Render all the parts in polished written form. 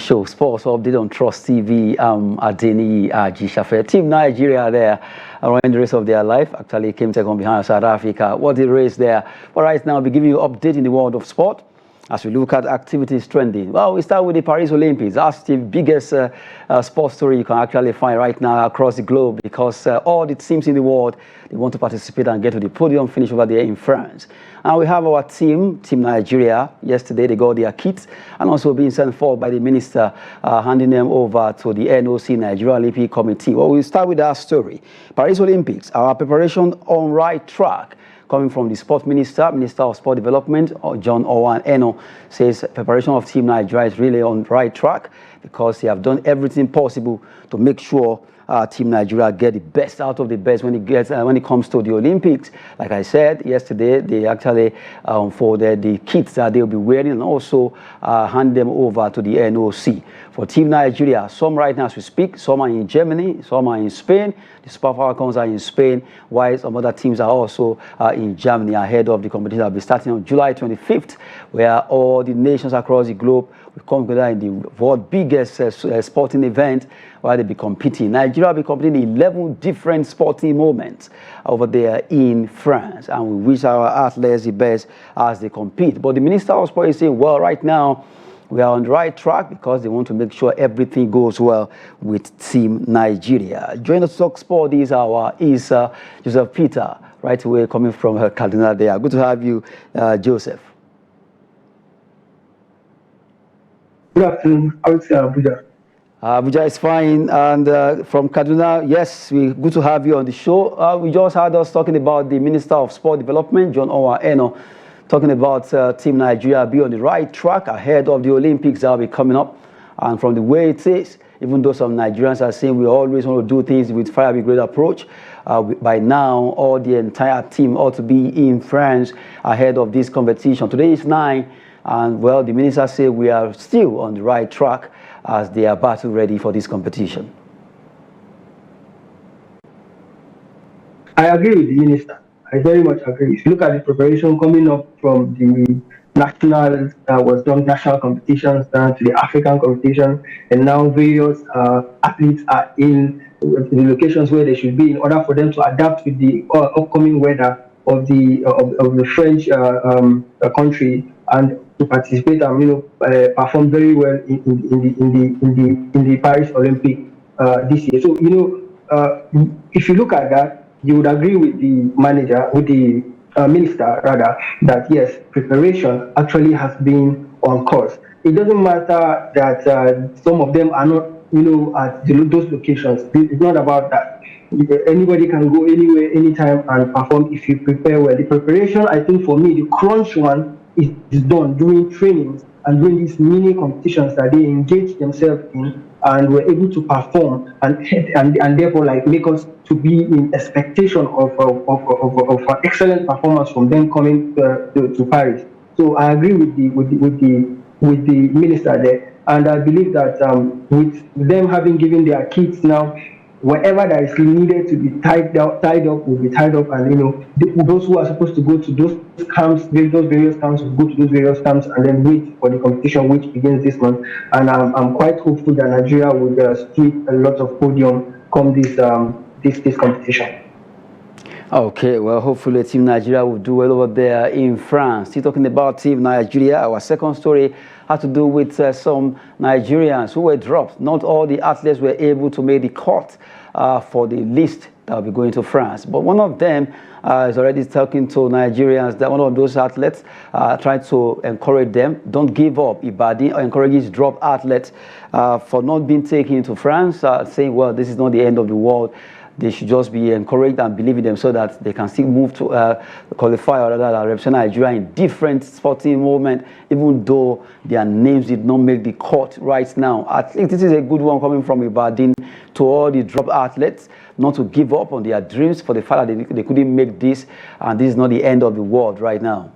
show, Sports Update on Trust TV. Adeni Jishafe. Team Nigeria there around the race of their life. Actually came second behind South Africa. What the race there. But right now, I'll be giving you an update in the world of sport as we look at activities trending. Well, we start with the Paris Olympics. That's the biggest sports story you can actually find right now across the globe, because all the teams in the world, they want to participate and get to the podium finish over there in France. And we have our Team Nigeria. Yesterday, they got their kits and also being sent forward by the minister, handing them over to the NOC, Nigeria Olympic Committee. Well, we'll start with that story. Paris Olympics, our preparation on right track. Coming from the Sports Minister of Sport Development, John Owan Eno, says preparation of Team Nigeria is really on the right track because they have done everything possible to make sure Team Nigeria get the best out of the best when it comes to the Olympics. Like I said yesterday, they actually unfolded the kits that they'll be wearing and also hand them over to the NOC. For Team Nigeria, some right now as we speak, some are in Germany, some are in Spain. The Super Falcons are in Spain, while some other teams are also in Germany ahead of the competition that will be starting on July 25th, where all the nations across the globe will come together in the world's biggest sporting event where they'll be competing. Nigeria will be competing in 11 different sporting moments over there in France, and we wish our athletes the best as they compete. But the Minister of Sport is saying, well, right now, we are on the right track because they want to make sure everything goes well with Team Nigeria. Joining us to talk sport this hour is Joseph Peter, right away coming from Kaduna there. Good to have you, Joseph. Good afternoon. How is Abuja? Abuja is fine. And from Kaduna, yes, good to have you on the show. We just heard us talking about the Minister of Sport Development, John Owan Eno, talking about Team Nigeria be on the right track ahead of the Olympics that will be coming up. And from the way it is, even though some Nigerians are saying we always want to do things with fire brigade approach, by now all the entire team ought to be in France ahead of this competition. Today is 9, and well, the minister said we are still on the right track as they are battle ready for this competition. I agree with the minister. I very much agree. If you look at the preparation coming up from the national national competitions down to the African competition, and now various athletes are in the locations where they should be in order for them to adapt with the upcoming weather of the French country and to participate and perform very well in the Paris Olympic this year. So if you look at that, you would agree with the minister rather, that yes, preparation actually has been on course. It doesn't matter that some of them are not, at those locations. It's not about that. Anybody can go anywhere, anytime, and perform if you prepare well. The preparation, I think, for me, the crunch one is done during trainings and during these mini competitions that they engage themselves in and were able to perform and therefore make us to be in expectation of an excellent performance from them coming to Paris. So I agree with the minister there, and I believe that with them having given their kits now, whatever that is needed to be tied up will be tied up, and those who are supposed to go to those camps, those various camps, will go to those various camps and then wait for the competition, which begins this month. And I'm quite hopeful that Nigeria will sweep a lot of podium come this competition. Okay, well, hopefully Team Nigeria will do well over there in France. Still talking about Team Nigeria, our second story had to do with some Nigerians who were dropped. Not all the athletes were able to make the cut for the list that will be going to France. But one of them is already talking to Nigerians, that one of those athletes tried to encourage them, don't give up. Ibadi encourages dropped athletes for not being taken to France, saying, well, this is not the end of the world. They should just be encouraged and believe in them so that they can still move to qualify or rather represent Nigeria in different sporting movements, even though their names did not make the cut right now. I think this is a good one coming from Ibadan to all the dropped athletes, not to give up on their dreams for the fact that they couldn't make this, and this is not the end of the world right now.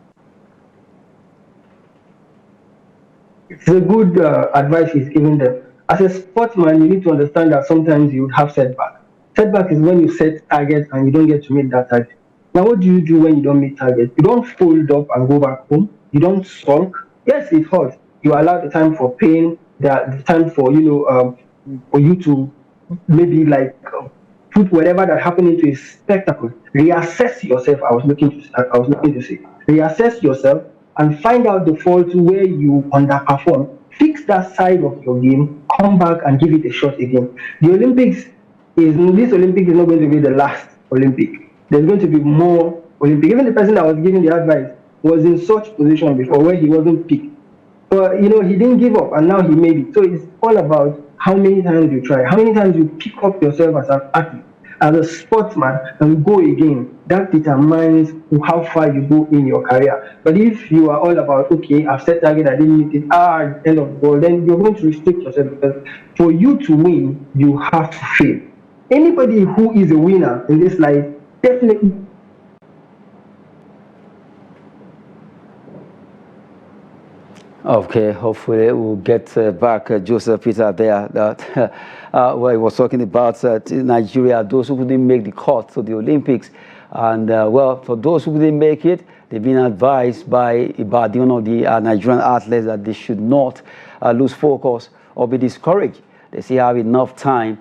It's a good advice he's giving them. As a sportsman, you need to understand that sometimes you have setbacks. Setback is when you set targets and you don't get to meet that target. Now, what do you do when you don't meet targets? You don't fold up and go back home. You don't sulk. Yes, it hurts. You allow the time for pain. the time for for you to maybe like put whatever that happened into a spectacle. Reassess yourself. I was looking to say, reassess yourself and find out the faults where you underperform. Fix that side of your game. Come back and give it a shot again. The Olympics this Olympic is not going to be the last Olympic. There's going to be more Olympic. Even the person that was giving the advice was in such position before where he wasn't picked. But he didn't give up and now he made it. So it's all about how many times you try, how many times you pick up yourself as an athlete, as a sportsman, and go again. That determines how far you go in your career. But if you are all about, okay, I've set target, I didn't meet it, end of the world, then you're going to restrict yourself, because for you to win, you have to fail. Anybody who is a winner in this life definitely. Okay, hopefully we'll get back Joseph Peter there. That where he was talking about Nigeria, those who couldn't make the cut to the Olympics, and well, for those who didn't make it, they've been advised by one of the Nigerian athletes that they should not lose focus or be discouraged. They still have enough time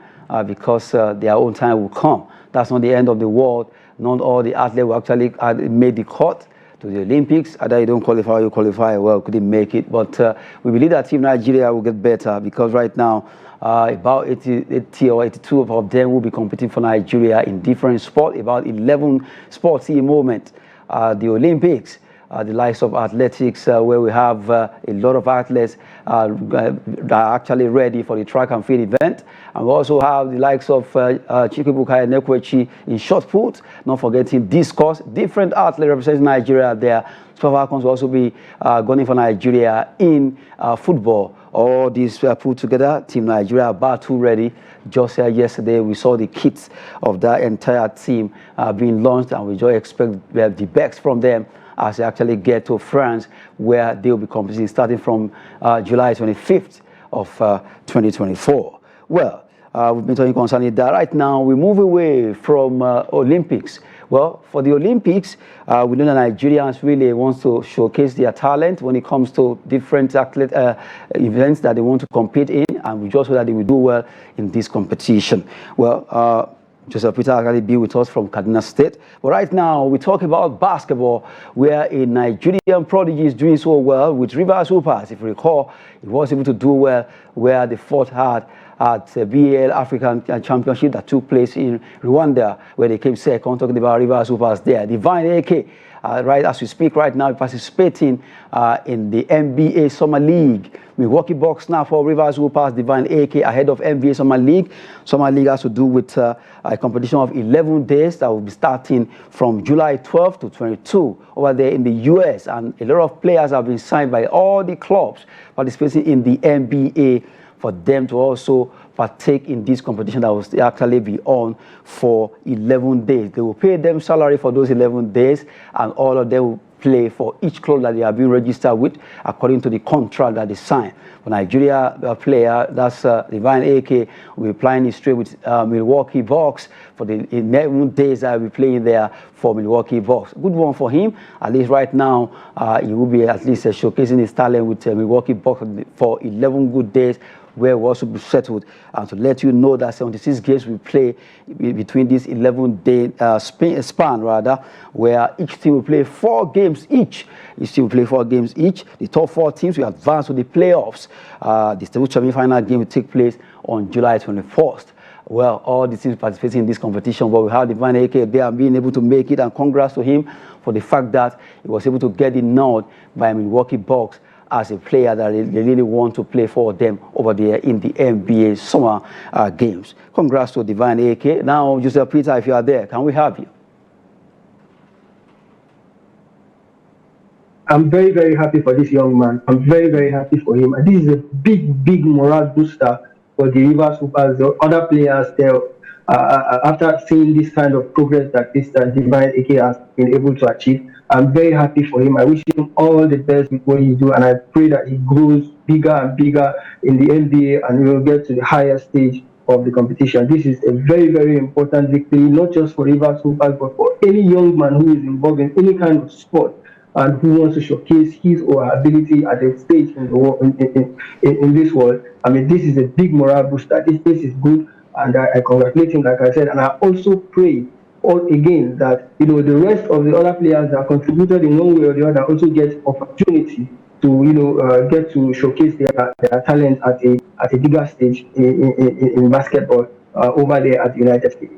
because their own time will come. That's not the end of the world. Not all the athletes will actually made the cut to the Olympics. Either you don't qualify or you qualify, well, couldn't make it. But we believe that Team Nigeria will get better, because right now about 80 or 82 of them will be competing for Nigeria in different sports. About 11 sports in the moment. The Olympics, the likes of athletics, where we have a lot of athletes that are actually ready for the track and field event. And we also have the likes of Chikubukai and Nekwechi in shot put, not forgetting discus. Different athletes representing Nigeria there. Super Falcons will also be going for Nigeria in football. All these put together, Team Nigeria battle ready. Just yesterday, we saw the kits of that entire team being launched, and we just expect the best from them as they actually get to France, where they will be competing starting from July 25th of 2024. Well, we've been talking concerning that. Right now, we move away from Olympics. Well, for the Olympics, we know that Nigerians really want to showcase their talent when it comes to different athlete events that they want to compete in, and we just hope that they will do well in this competition. Well, Joseph Peter actually be with us from Kaduna State. But right now, we talk about basketball, where a Nigerian prodigy is doing so well with Rivers Hoopers. If you recall, he was able to do well where they fought hard at the BAL African Championship that took place in Rwanda, where they came second. Talking about Rivers Hoopers there. Devine AK, right as we speak right now, participating in the NBA Summer League. Milwaukee Bucks now for Rivers Hoopers, Devine AK ahead of NBA Summer League. Summer League has to do with a competition of 11 days that will be starting from July 12 to 22 over there in the US. And a lot of players have been signed by all the clubs participating in the NBA for them to also partake in this competition that will actually be on for 11 days. They will pay them salary for those 11 days, and all of them will play for each club that they have been registered with according to the contract that they signed. For Nigeria player, that's Devine AK, will be playing straight with Milwaukee Bucks for the 11 days that will be playing there for Milwaukee Bucks. Good one for him. At least right now, he will be at least showcasing his talent with Milwaukee Bucks for 11 good days, where we also be settled. And to let you know that 76 games we play between this 11-day span, where each team will play 4 games each. Each team will play 4 games each. The top 4 teams will advance to the playoffs. The semi-final game will take place on July 21st. Well, all the teams participating in this competition, but we have Devine AK there being able to make it, and congrats to him for the fact that he was able to get the nod by Milwaukee Bucks as a player that they really want to play for them over there in the NBA Summer Games. Congrats to Devine AK. Now, Joseph Peter, if you are there, can we have you? I'm very, very happy for this young man. I'm very, very happy for him. And this is a big, big morale booster for the Rivers Hoopers, the other players there. After seeing this kind of progress that this Devine AK has been able to achieve, I'm very happy for him. I wish him all the best with what he do, and I pray that he grows bigger and bigger in the NBA and will get to the higher stage of the competition. This is a very, very important victory, not just for Rivers Hoopers, but for any young man who is involved in any kind of sport. and who wants to showcase his or her ability at a stage in the world, in this world. I mean, this is a big morale booster. This is good, and I congratulate him, like I said, and I also pray all again that the rest of the other players that contributed in one way or the other also get opportunity to get to showcase their talent at a bigger stage in basketball over there at the United States.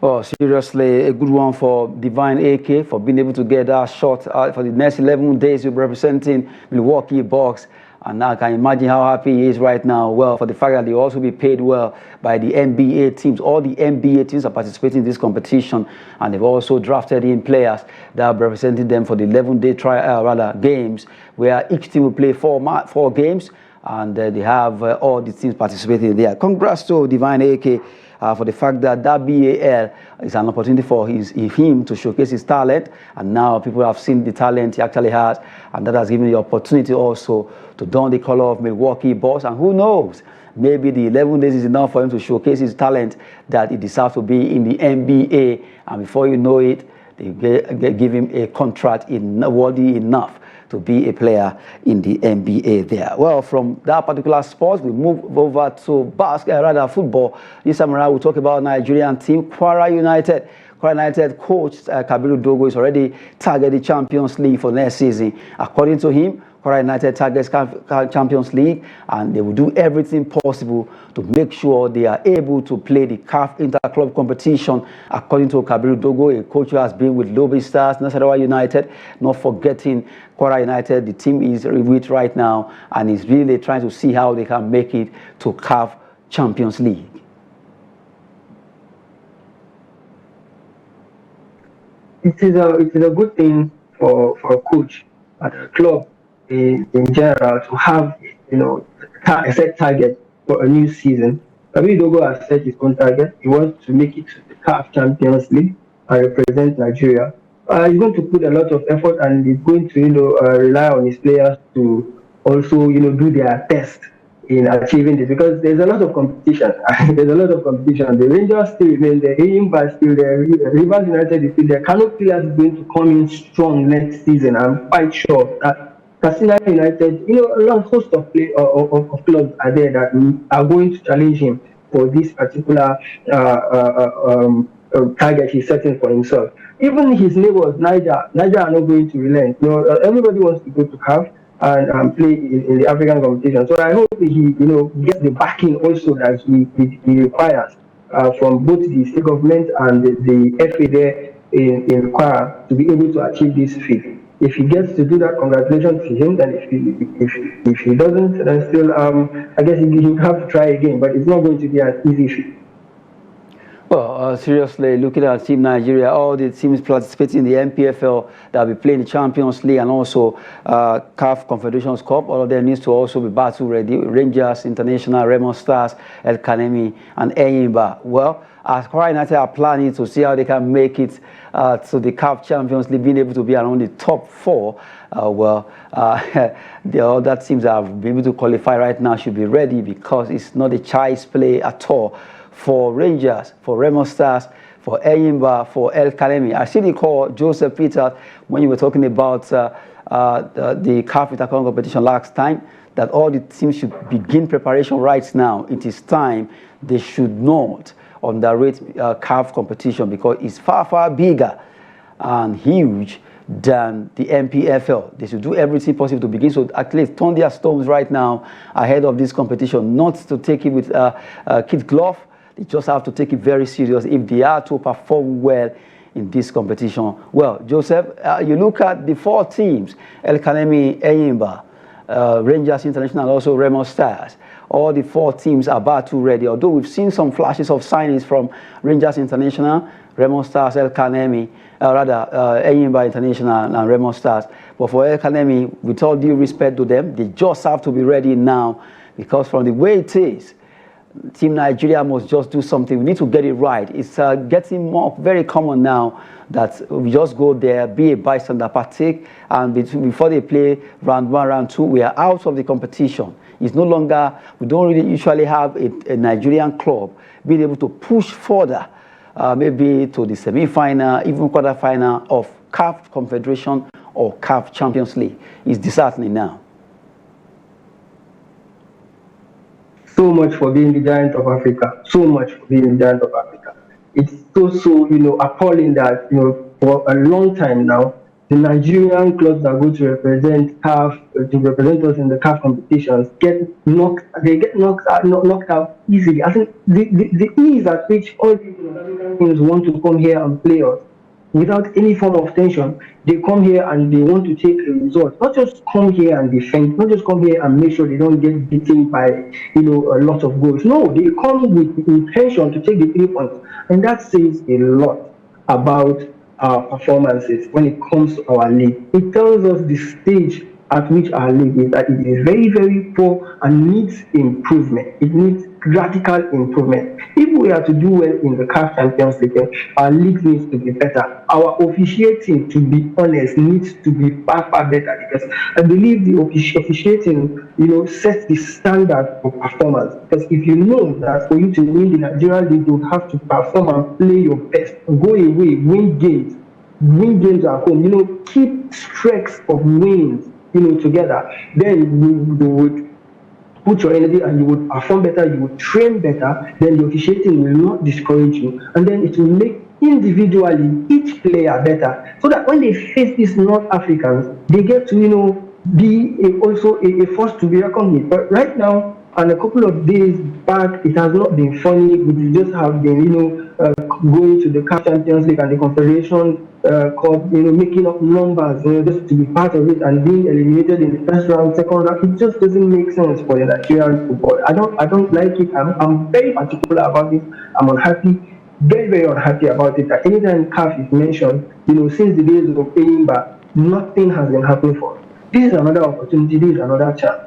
Oh, seriously, a good one for Devine AK for being able to get that shot for the next 11 days. You're representing Milwaukee Bucks. And I can imagine how happy he is right now. Well, for the fact that they also be paid well by the NBA teams. All the NBA teams are participating in this competition, and they've also drafted in players that are representing them for the 11-day games, where each team will play four games, and they have all the teams participating there. Congrats to Devine AK. For the fact that BAL is an opportunity for him to showcase his talent, and now people have seen the talent he actually has, and that has given the opportunity also to don the color of Milwaukee Bucks. And who knows, maybe the 11 days is enough for him to showcase his talent that he deserves to be in the NBA, and before you know it, they give him a contract worthy enough to be a player in the NBA there. Well, from that particular sport, we move over to football. This time around, we'll talk about Nigerian team, Kwara United. Kwara United coach Kabiru Dogo is already targeting Champions League for next season. According to him, Kwara United targets Champions League, and they will do everything possible to make sure they are able to play the CAF Interclub competition. According to Kabiru Dogo, a coach who has been with Lobby Stars, Nasarawa United, not forgetting Kwara United, the team is with right now, and is really trying to see how they can make it to CAF Champions League. It is a good thing for a coach at a club in general to have a set target for a new season. Kabiru Dogo has set his own target. He wants to make it to the CAF Champions League and represent Nigeria. He's going to put a lot of effort, and he's going to rely on his players to also do their best in achieving this, because there's a lot of competition. There's a lot of competition. The Rangers still remain there, Imba still there, Rivers United is still there. Kano players is going to come in strong next season. I'm quite sure that Katsina United, a host of clubs are there that are going to challenge him for this particular target he's setting for himself. Even his neighbors, Niger are not going to relent. Everybody wants to go to CAF and play in the African competition. So I hope he gets the backing also that he requires from both the state government and the FA there in Kwara to be able to achieve this feat. If he gets to do that, congratulations to him. And if he doesn't, then still I guess he would have to try again. But it's not going to be an easy feat. Well, seriously, looking at Team Nigeria, all the teams participating in the MPFL that will be playing the Champions League and also CAF Confederations Cup, all of them needs to also be battle ready. Rangers International, Remo Stars, El Kanemi, and Enyimba. Well, as Kwara United are planning to see how they can make it to the CAF Champions League, being able to be around the top 4, the other teams that have been able to qualify right now should be ready, because it's not a child's play at all. For Rangers, for Remo Stars, for Enyimba, for El Kanemi. I see the call, Joseph Peter, when you were talking about the CAF Interclub competition last time, that all the teams should begin preparation right now. It is time. They should not underrate CAF competition, because it's far, far bigger and huge than the MPFL. They should do everything possible to begin, so at least turn their stones right now ahead of this competition, not to take it with kid glove. They just have to take it very serious if they are to perform well in this competition. Well, Joseph, you look at the 4 teams, El Kanemi, Enyimba, Rangers International, also Remo Stars. All the 4 teams are battle ready, although we've seen some flashes of signings from Rangers International, Remo Stars, El Kanemi, Enyimba International and Remo Stars. But for El Kanemi, with all due respect to them, they just have to be ready now, because from the way it is, Team Nigeria must just do something. We need to get it right. It's getting very common now that we just go there, be a bystander, partake, and before they play round 1, round 2, we are out of the competition. It's no longer, we don't really usually have a Nigerian club being able to push further, maybe to the semi-final, even quarter-final of CAF Confederation or CAF Champions League. It's disheartening now. So much for being the giant of Africa. So much for being the giant of Africa. It's so appalling that for a long time now, the Nigerian clubs that go to represent CAF, to represent us in the CAF competitions get knocked. They get knocked out easily. I think the ease at which all these African teams want to come here and play us without any form of tension. They come here and they want to take a result. Not just come here and defend, not just come here and make sure they don't get beaten by a lot of goals. No, they come with intention to take the 3 points. And that says a lot about our performances when it comes to our league. It tells us the stage at which our league is, that it is very, very poor and needs improvement. It needs radical improvement. If we are to do well in the CAF Champions League, our league needs to be better. Our officiating, to be honest, needs to be far, far better, because I believe the officiating, sets the standard for performance. Because if you know that for you to win the Nigerian league, you have to perform and play your best, go away, win games at home, keep streaks of wins, together, then you would put your energy and you would perform better, you would train better, then the officiating will not discourage you, and then it will make individually each player better, so that when they face these North Africans, they get to, be also a force to be reckoned with. But right now, and a couple of days back, it has not been funny. We just have been, going to the CAF Champions League and the Confederation Cup, making up numbers, just to be part of it, and being eliminated in the first round, second round. It just doesn't make sense for the Nigerian football. I don't like it. I'm very particular about it. I'm unhappy, very, very unhappy about it. That anytime CAF is mentioned, since the days of Enyimba, nothing has been happening for us. This is another opportunity. This is another chance.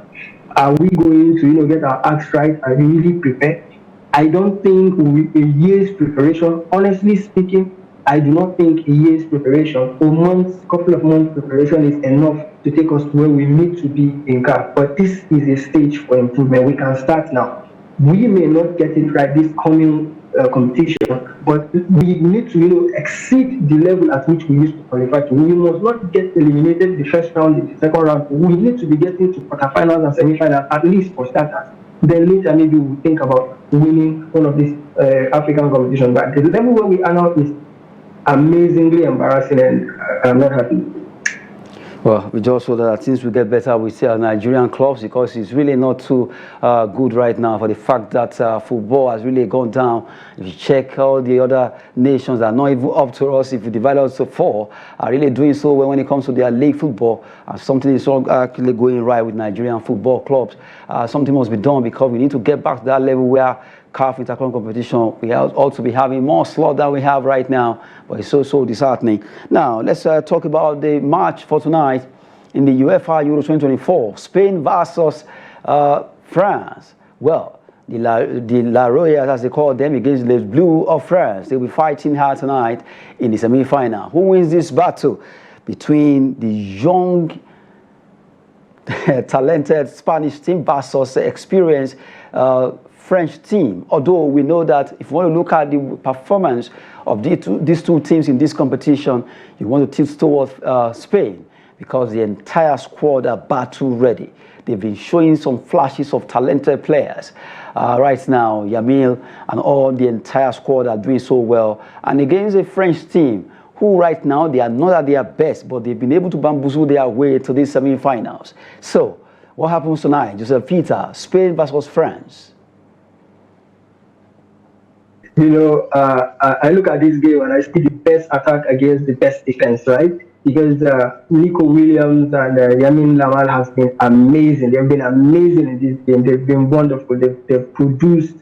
Are we going to, get our acts right and really prepare? I don't think with a year's preparation, honestly speaking, I do not think a year's preparation or couple of months preparation is enough to take us to where we need to be in CAF. But this is a stage for improvement. We can start now. We may not get it right this coming competition, but we need to, exceed the level at which we used to qualify to. We must not get eliminated the first round, the second round. We need to be getting to quarterfinals and semifinals, at least for starters. Then later, maybe we'll think about winning one of these African competitions. But the level where we are now is amazingly embarrassing, and I'm not happy. Well, we just hope that things will get better with our Nigerian clubs, because it's really not too good right now, for the fact that football has really gone down. If you check all the other nations that are not even up to us, if you divide us to 4, are really doing so well when it comes to their league football. Something is actually going right with Nigerian football clubs. Something must be done, because we need to get back to that level where CAF interclub competition, we ought to be having more slot than we have right now, but it's so disheartening. Now, let's talk about the match for tonight in the UEFA Euro 2024, Spain versus France. Well, the La Royals, as they call them, against the Blue of France. They'll be fighting hard tonight in the semi-final. Who wins this battle between the young, talented Spanish team versus experienced French team? Although we know that if you want to look at the performance of these two teams in this competition, you want to tilt towards Spain, because the entire squad are battle ready. They've been showing some flashes of talented players. Right now, Yamil and all the entire squad are doing so well. And against a French team who right now, they are not at their best, but they've been able to bamboozle their way to these semi-finals. So, what happens tonight? Joseph Peter, Spain versus France. I look at this game and I see the best attack against the best defense, right? Because Nico Williams and Yamin Lamal has been amazing. They've been amazing in this game. They've been wonderful. They've produced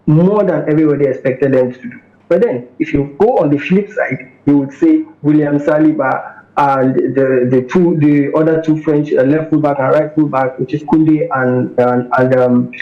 more than everybody expected them to do. But then, if you go on the flip side, you would say William Saliba and the other two French left fullback and right fullback, which is Koundé and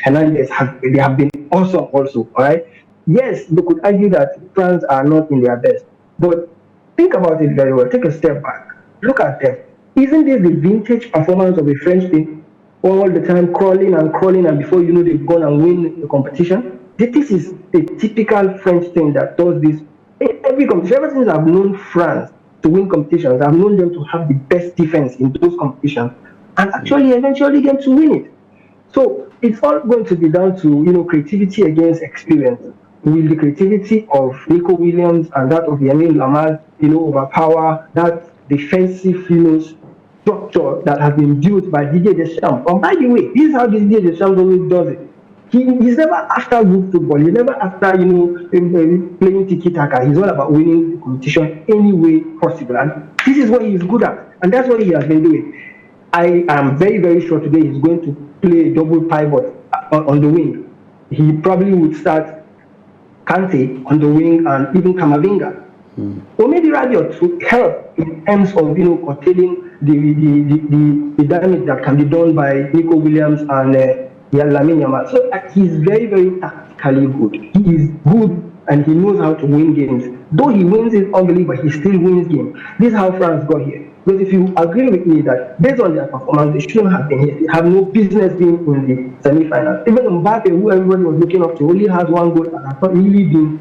Hernandez, they have been awesome also. All right. Yes, they could argue that France are not in their best, but think about it very well. Take a step back. Look at them. Isn't this the vintage performance of a French team? All the time crawling, and before you know, they've gone and win the competition. This is a typical French team that does this in every competition. Ever since I've known France, to win competitions. I've known them to have the best defense in those competitions, and actually eventually get to win it. So it's all going to be down to creativity against experience. Will the creativity of Nico Williams and that of Yamin Lamar overpower that defensive structure that has been built by Didier Deschamps? And by the way, this is how Didier Deschamps always does it. He's never after good football. He's never after playing tiki-taka. He's all about winning the competition any way possible, and this is what he's good at, and that's what he has been doing. I am very, very sure today he's going to play a double pivot on the wing. He probably would start Kante on the wing and even Kamavinga, or maybe Rabiot to help in terms of curtailing the damage that can be done by Nico Williams and Lamine Yamal. So he's very, very tactically good. He is good and he knows how to win games. Though he wins it ugly, but he still wins games. This is how France got here. Because if you agree with me that based on their performance, they shouldn't have been here. They have no business being in the semi-finals. Even Mbappe, who everybody was looking up to, only has one goal and has not really been,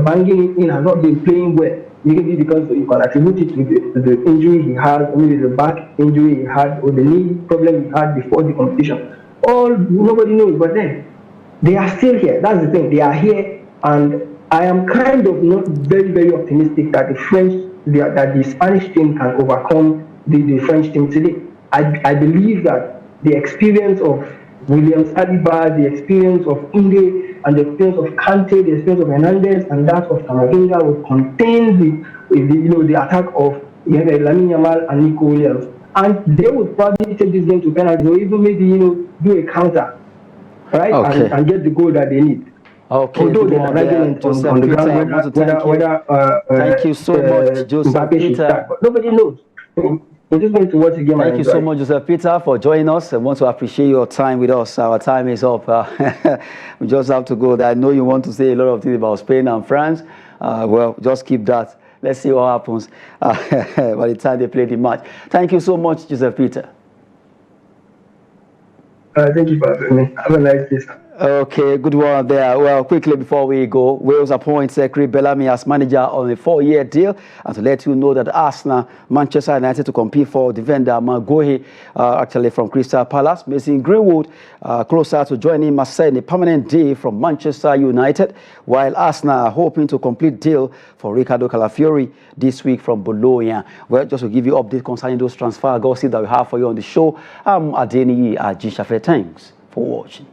banging it in, has not been playing well. Maybe because you can attribute it to the injury he had, maybe the back injury he had, or the knee problem he had before the competition. All nobody knows, but then they are still here. That's the thing. They are here, and I am kind of not very, very optimistic that the Spanish team can overcome the French team today. I believe that the experience of Williams Saliba, the experience of Inde, and the experience of Kante, the experience of Hernandez, and that of Kamavinga will contain the attack of Lamine Yamal and Nico Williams. And they would probably take this game to penalties, or even maybe do a counter, right? Okay. And get the goal that they need. Okay. Although they are arguing on the ground thank you so much, Joseph Peter. But nobody knows. We're just going to watch the game. Thank you so much, Joseph Peter, for joining us. I want to appreciate your time with us. Our time is up. We just have to go there. I know you want to say a lot of things about Spain and France. Well, just keep that. Let's see what happens by the time they play the match. Thank you so much, Joseph Peter. Thank you for having me. Have a nice day. Okay, good one there. Well, quickly before we go, Wales appoints Chris Bellamy as manager on a 4-year deal. And to let you know that Arsenal, Manchester United to compete for defender Maguire, actually from Crystal Palace, Mason Greenwood closer to joining Marseille in a permanent deal from Manchester United, while Arsenal are hoping to complete deal for Riccardo Calafiori this week from Bologna. Well, just to give you update concerning those transfer gossip that we have for you on the show, I'm Adeniyi Ajishafe. Thanks for watching.